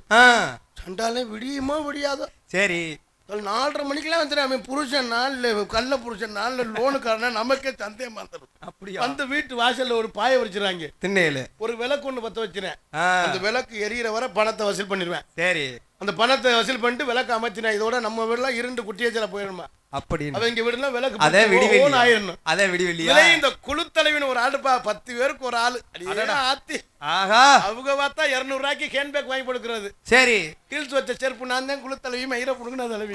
சண்டாலே விடியுமா விடியாதோ? சரி, 4:30 மணிக்கெல்லாம் வந்துடும். அவன் புருஷன் நாள்ல கள்ள புருஷன் நாள்ல லோனுக்காரனா நமக்கே சந்தேகம் வந்துடும். அப்படியா? அந்த வீட்டு வாசல்ல ஒரு பாய வச்சிருக்காங்க, திண்ணையில ஒரு விளக்கு ஒண்ணு பத்த வச்சிருக்கேன். அந்த விளக்கு எரியற வரை பணத்தை வசூல் பண்ணிடுவேன். சரி, அந்த பணத்தை வசூல் பண்ணிட்டு விளக்கு அமைச்சினா இதோட நம்ம வீடுலாம் 2 குட்டியச்சல போயிடுமா. அப்படி அவங்க வீடுலாம் விளக்கு அதே விடிவெள்ளி ஆயிரணும். அதே விடிவெள்ளியா? இந்த குழுத்தலைவின் ஒரு ஆளுப்பா 10 பேருக்கு ஒரு ஆளு. ஆத்தி ஆஹா, அவங்க பார்த்தா 200 ரூபாய்க்கு கேன் பேக் வாங்கி கொடுக்கறது. சரி, ஹீல்ஸ் வச்ச செருப்பு நான் தான் குழுத்தலைவி மயிரை புடுங்கின தலைவி.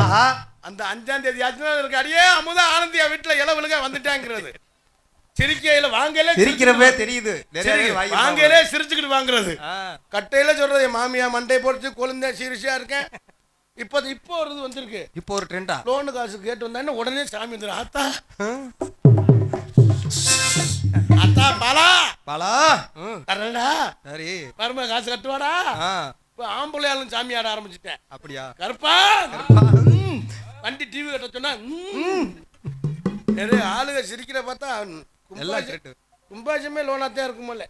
ஆஹா, அந்த 5ஆம் தேதி ஆச்சுன்னா இருக்கு அடியே அமுதா ஆனந்தியா வீட்டுல இளவலுக வந்துட்டாங்கிறது. சிரிக்கையில வாங்கல சிரிக்கிறப்பே தெரியுது. வாங்கலே சிரிச்சுக்கிட்டு வாங்குறது. கட்டையில சொல்றது என் மாமியா மண்டை போட்டு கொழுந்த சீரிசியா இருக்கேன். இப்போ ஒரு இது வந்திருக்கு. இப்போ ஒரு ட்ரெண்டா? லோனு காசு கேட்டு வந்தா உடனே சாமி வந்துடும். ஆத்தா அத்தா பாலா பாலா தரடா, சரி, பரம காசு கட்டுவாடா. இப்போ ஆம்பளையாலும் சாமி ஆட ஆரம்பிச்சுட்டேன். அப்படியா? கருப்பா வண்டி டிவி கட்ட சொன்னா நிறைய ஆளுக சிரிக்கிற பார்த்தா கும்பாசமே லோனாத்தான் இருக்குமல்ல.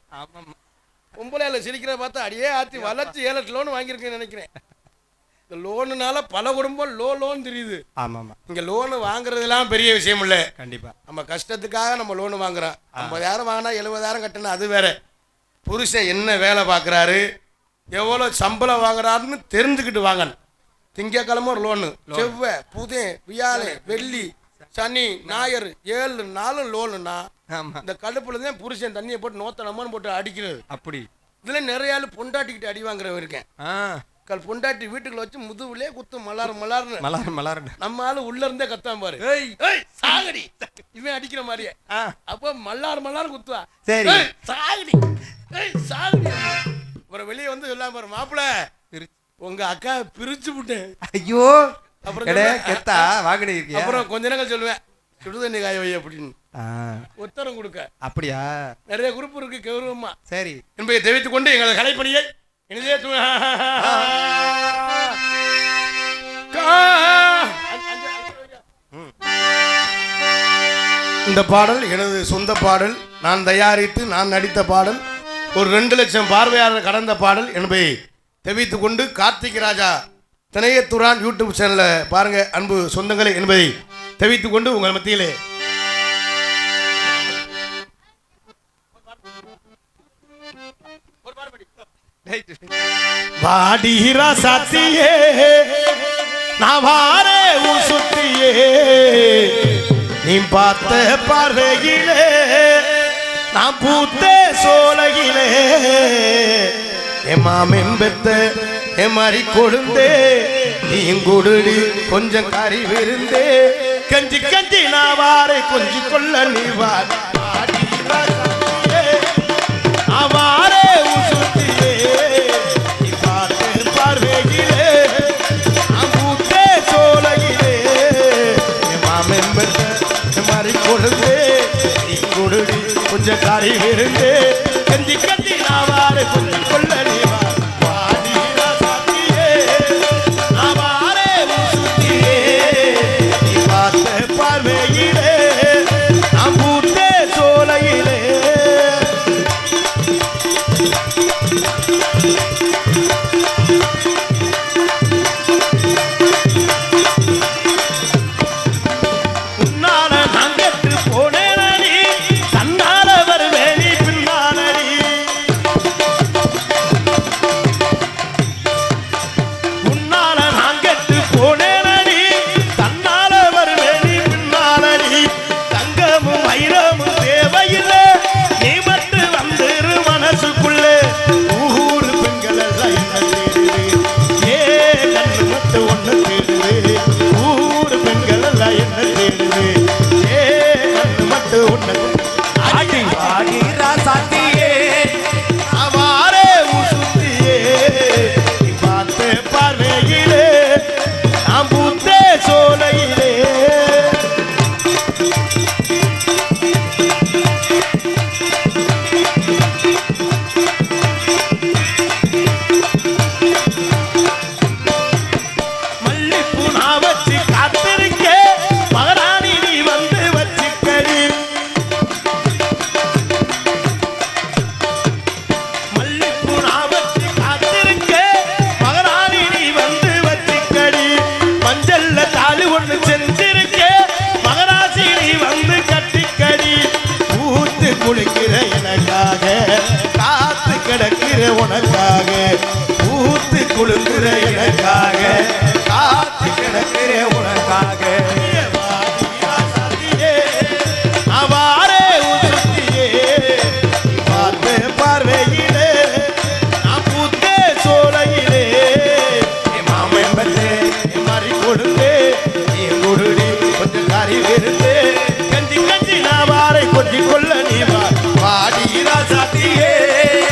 கும்பலையால சிரிக்கிற பார்த்தா அடியே ஆத்தி வளர்ச்சி 7-8 லோன் வாங்கியிருக்கேன்னு நினைக்கிறேன். இந்த லோனுனால பல குடும்பம் லோன் தெரியுது. ஆமாம், இங்க லோனு வாங்குறதுலாம் பெரிய விஷயம் இல்லை. கண்டிப்பா நம்ம கஷ்டத்துக்காக நம்ம லோனு வாங்குறோம். 50,000 வாங்கினா 70,000 கட்டணும், அது வேற. புருஷன் என்ன வேலை பார்க்குறாரு, எவ்வளோ சம்பளம் வாங்குறாருன்னு தெரிஞ்சுக்கிட்டு வாங்கணும். திங்கக்கிழமை ஒரு லோனு, செவ்வாய் புதன் வியாழன் வெள்ளி சனி ஞாயிறு 7 நாளும் லோனுன்னா இந்த கடுப்புல தான் புருஷன் தண்ணியை போட்டு நோத்தனமான்னு போட்டு அடிக்கிறது. அப்படி இதுல நிறைய ஆள் பொண்டாட்டிக்கிட்டு அடி வாங்குறவன் இருக்கேன். பொண்டாட்டி வீட்டுக்குள்ள வச்சு முதுகுலே குத்து மலார் நம்ம ஆளு உள்ள இருந்தே கத்தான் பாரு, சாகடி இவன் அடிக்கிற மாதிரியே. அப்ப மல்லார் குத்துவா, சரி சாகடி சாகடி. அப்புறம் வெளியே வந்து சொல்லாம பாரு, மாப்பிள்ள உங்க அக்கா பிரிச்சு விட்டேன். ஐயோ, அப்புறம் கொஞ்ச நேரம் சொல்லுவேன் சுடுதண்ணி காய வை அப்படின்னு உத்தரம் கொடுக்க. அப்படியா? நிறைய குரூப் இருக்கு கௌரவமா. சரி, என்பதை தெரிவித்துக் கொண்டு எங்களது கலைப்பணியை இந்த பாடல் எனது சொந்த பாடல், நான் தயாரித்து நான் நடித்த பாடல், ஒரு 2 லட்சம் பார்வையாளர் கடந்த பாடல் என்பதை தெரிவித்துக் கொண்டு கார்த்திக் ராஜா திணையத்துறான் யூடியூப் சேனல்ல பாருங்க அன்பு சொந்தங்களை என்பதை தெரிவித்துக் கொண்டு உங்கள் மத்தியிலே வாடிரா சாத்தியே நான் வாரே உன் சுத்தியே நீ பார்த்த பார்வையிலே நான் பூத்த சோலையிலே என் மாமன் பெத்த என் மாதிரி கொழுந்தே நீ கொடுடி கொஞ்சம் கறி விருந்தே கஞ்சி கஞ்சி நான் வாரே கொஞ்சி கொள்ள நீ வார் வாரே உன் சுத்தியே நீ பார்த்த பார்வையிலே நான் பூத்த சோலையிலே என் மாமன் பெத்த என் மாதிரி கொழுந்தே நீ கொடுடி கொஞ்சம் கறி விருந்தே கஞ்சி கஞ்சி நான் வாரே கொஞ்சி கொள்ள நீ வார் பார்வையிலே நான் பூத்த சோலையிலே உன்னால நான் கெட்டு போனேனடி தன்னால வருவேனி பின்னாலடி உன்னால நான் கெட்டு போனேனடி தன்னால வருவேனி பின்னாலடி தங்கமும் வைரமும் தேவையில்லை நீ மட்டும் வந்துரு மனசுக்குள்ளே ஊரு பெண்கள் எல்லாம் என்ன ஜோதியே